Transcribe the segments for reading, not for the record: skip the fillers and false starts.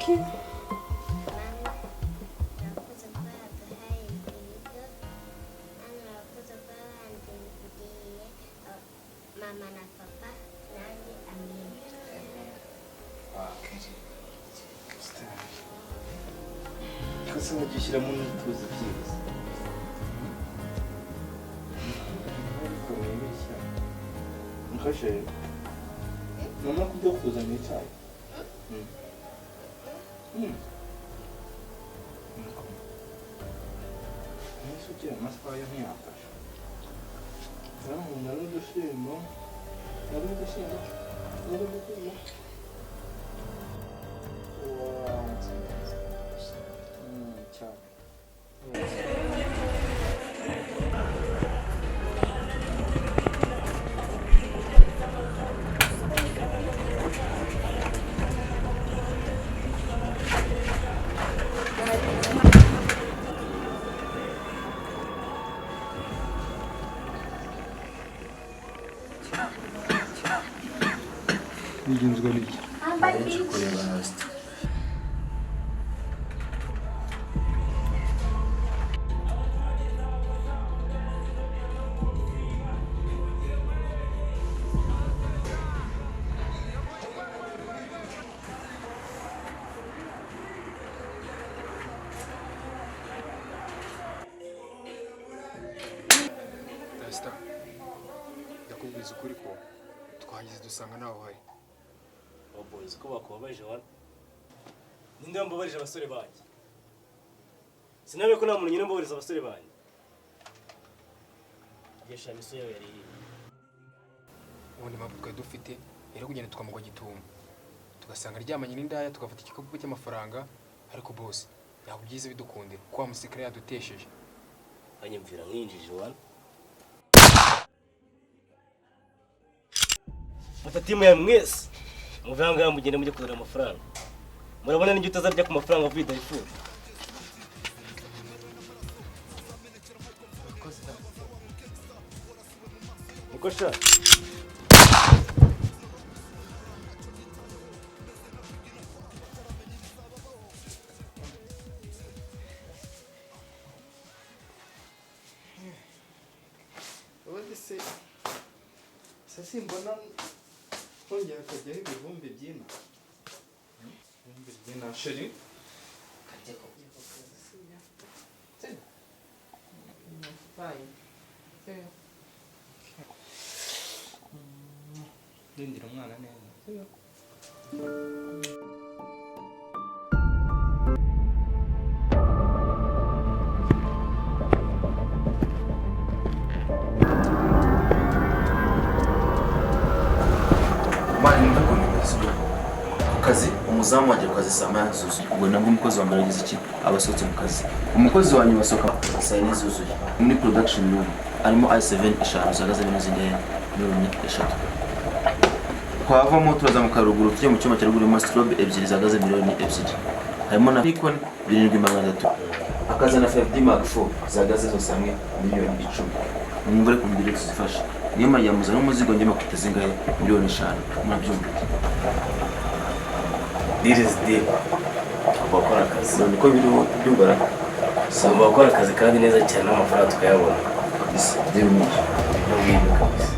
Okay. Mama na papa nanjye amina. Kose mugishyiramo n'utuzi byiza. Mfashe. Mama kujya kuzana icyayi. Ugira amaswaya ntiyafasha. Nari udushyimbo. Cyane. Bigenzwa n'iki? Kureba hasi. Rasta, ndakubwiza ukuri ko twahageze dusanga nawe uhari. Boys ko bakubabaje wana. Ninde wambabarije abasore banjye? Sinabe ko nta muntu nyine mbabariza abasore banjye. Gesha miso yawe yari iyi. Ubundi mpamvu twari dufite rero kugenda tukamugwa gitumo tugasanga aryamanye n'indaya tugafata igikapu cy'amafaranga ariko boss ntabwo byiza bidukundira ko amusikara yadutesheje. Anyumvira nk'injiji wana. Fata timu ya mwese. Muvanga mugende mujye kuzana amafaranga. Murabona n'injye utazarya ku mafaranga avuye Darfur. Niko sha. Ubundi se simbona hongera akajyaho ibivumbi by'ino. Ibivumbi by'ino sheri. Rindira umwana neza. Mani ndakomeza ku kazi umuzamu wajya ku kazi saa moya zuzuye ubwo nabwo umukozi wa mbere agize iki abasohotse mu kazi umukozi wa nyuma asohoka saa yine zuzuye muri production room harimo i7 eshanu zihagaze n'izindi miliyoni eshatu twavamo turazamuka ruguru tujya mu cyuma cya ruguru muri strobe ebyiri zihagaze miliyoni ebyiri harimo na Nikon 7,300 akaza na 5D Mark IV zihagaze zose hamwe miliyoni 10 umugore ku mbiri tuzifasha niyo mayamuza n'umuzigo njye makuteze ingahe miliyoni 5 murabyumva This is deal. Abakora akazi. niko biriho byumbara Saba bakora akazi kandi neza cyane n'amafaranga tukayabona. deal nyinshi No bwibwe kabisa.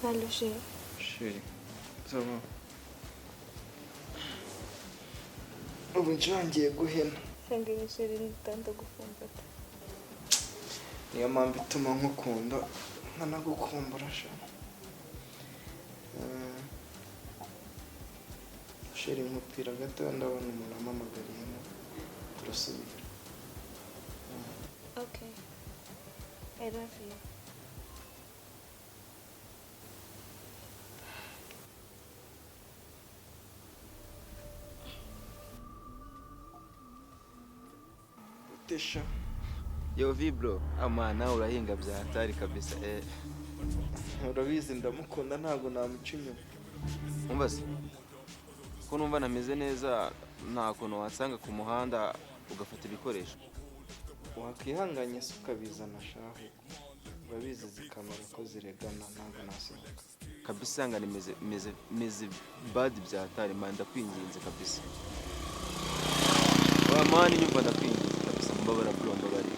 Allô, chérie. Sheri. Zaba. Ubu ngiye guhena. Shangiye chérie nditanda gufumbata. Niyo mpamvu ituma nkukunda nkanagukumbura sha. Sheri nkupira gato ndabona umuntu amamagariyemo turasubira. Okay. I love you. Tesha Yo vibro amana urahinga bya hatari kabisa urabizi ndamukunda ntabwo namuca inyuma. umbaze ko numva nameze neza nta kuntu wansanga ku muhanda ugafata ibikoresho. Wakihanganye se ukabizana shahu, urabizi zikamera ko ziregana ntabwo nasohoka kabisa nga meze bad bya hatari man ndakwinginze kabisa. Wa mani nyumva ndakwinginze kabisa mbabara bro mbabari.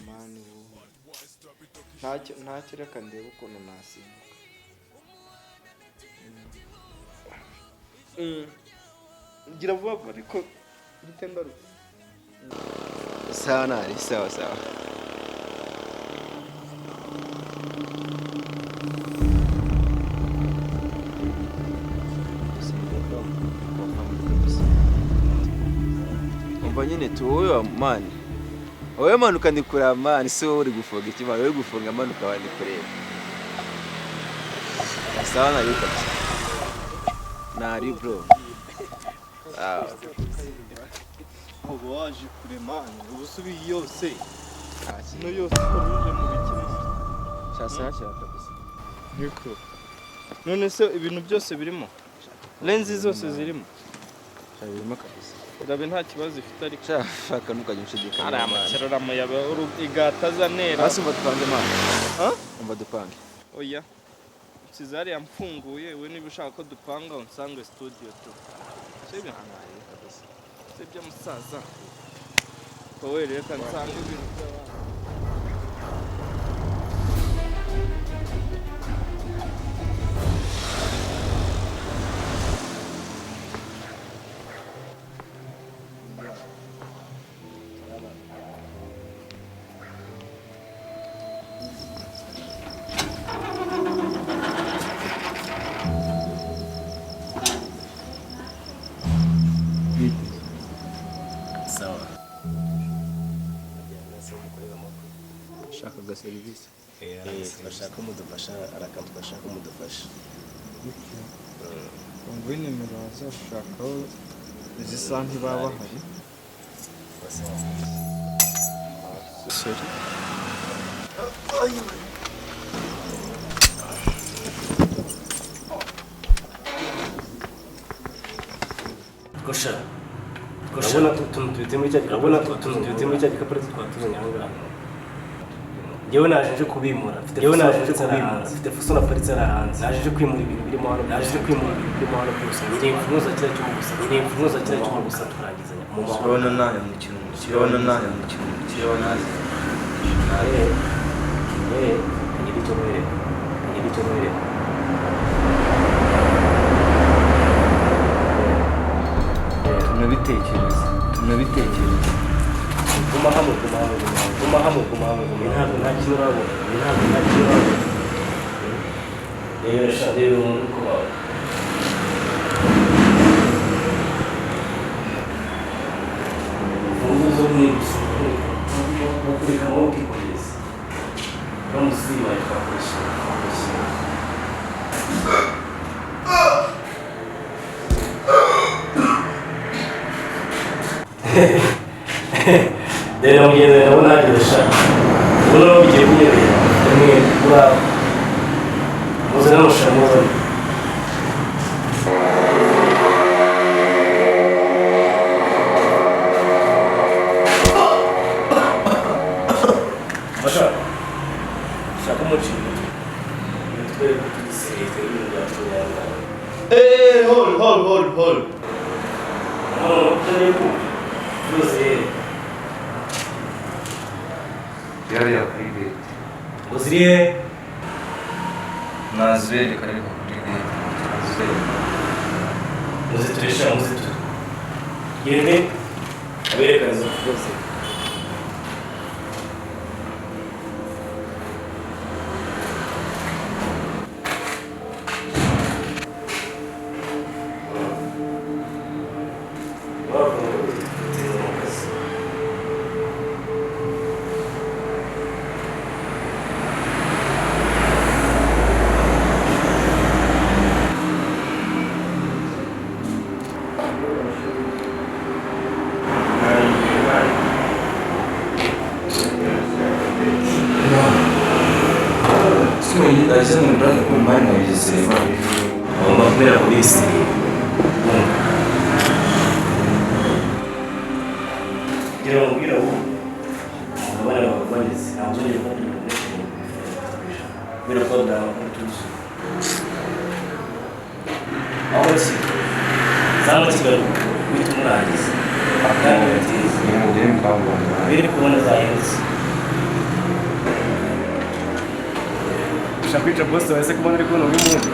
mani ntacyo reka ndebe ukuntu nasimbuka. Gira vuba vuba ariko bite ngaruka. Sawa nari sawa. Umva nyine tu wowe mani. Wowe manuka ndikura mani so uri gufunga ikima wowe gufunga manuka wandi kureba. Sawa nari kabisa. Nari bro. Ubu waje kure mani ubusubi yose no yose uruje mu bikini Shasa kabisa. niko none se ibintu byose birimo lenzi zose zirimo Birimo kabisa. urabe nta kibazo ifite ariko Shaka ntukajya ushidikanya. ari amakirara muyabe igataza nera Hasi umva dupange mani. Umva dupange. oya Kizari yamfunguye we niba ushaka ko dupanga unsange studio tu sibyo kabisa. sibyo musaza wowe reka nsange ibintu by'abana. Sawa. Shaka serivisi. Bashaka umudufasha arakantu bashaka umudufasha. Umva nimero wazashakaho izi saha ntibaba bahari. Sorry. Kosha. Urabona utuntu tubitse muri cya gikapu twatuzanye aha ngaha. Njyewe naje nje kubimura. Mfite fuso na paritse ari hanze. Naje nje kwimura ibintu birimo hano. Byose. Ni imfunuza kiriya cyuma gusa turangizanya. Mu mahoro. Urabona nayo mukino. Ngiri cyo nohere. Tunabitekereza. Guma hamwe. Ntabwo nta kintu urabona. Rero umuntu uko wawe. Funguzo nyinshi. Ukurika amaboko ikomeza. Bamusiba twakoresha. Rero mugeze ndabona hagiye shaka. Ubona bigiye kunyerera. Rimwe kura. Muze namushamuza. Basha. Shaka umuciro. Twere kutisirite ibintu byatuyanga. Hold. Turi ku. Byose. Yari yakwiriye. Uziriye. Nazwele kari kukurire. Muziturisha. Yende. Aberekana byose. baragize muri burake ku mwanya wabigize bagomba kubera polisi kugira ngo ubwira ubu abana bagabanyeze ntabwo uzongera gufata ibintu kubera ko amakuru tuzi aho ki zaba kigali uhita umurangiza kandi ugateza biri kubona zahindutse ushaka kwica bosi wese kubona ari kubona uyu muntu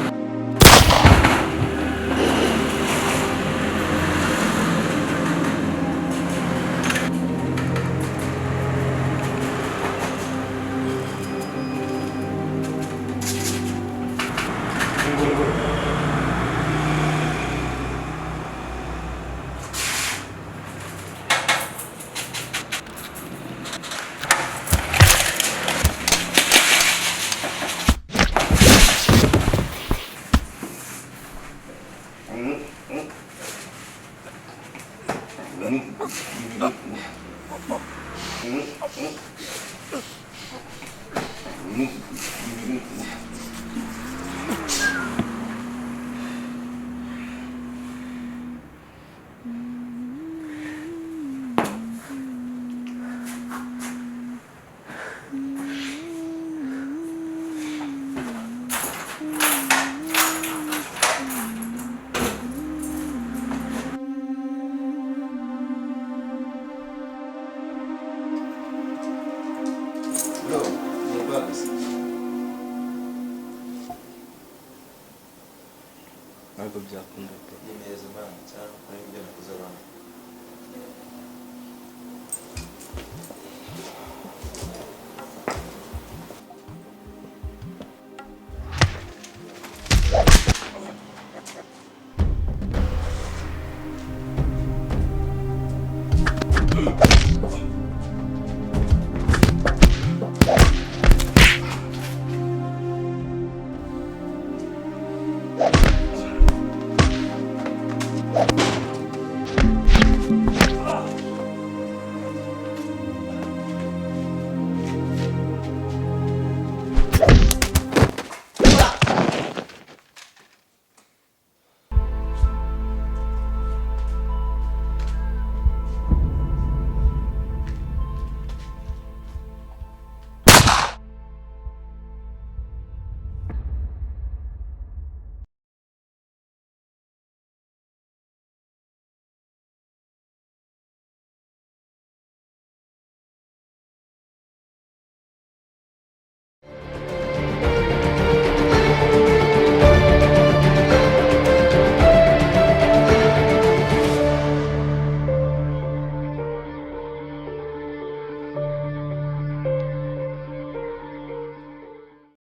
ntabwo byakunda ni neza man cyangwa ibyo nakuze abantu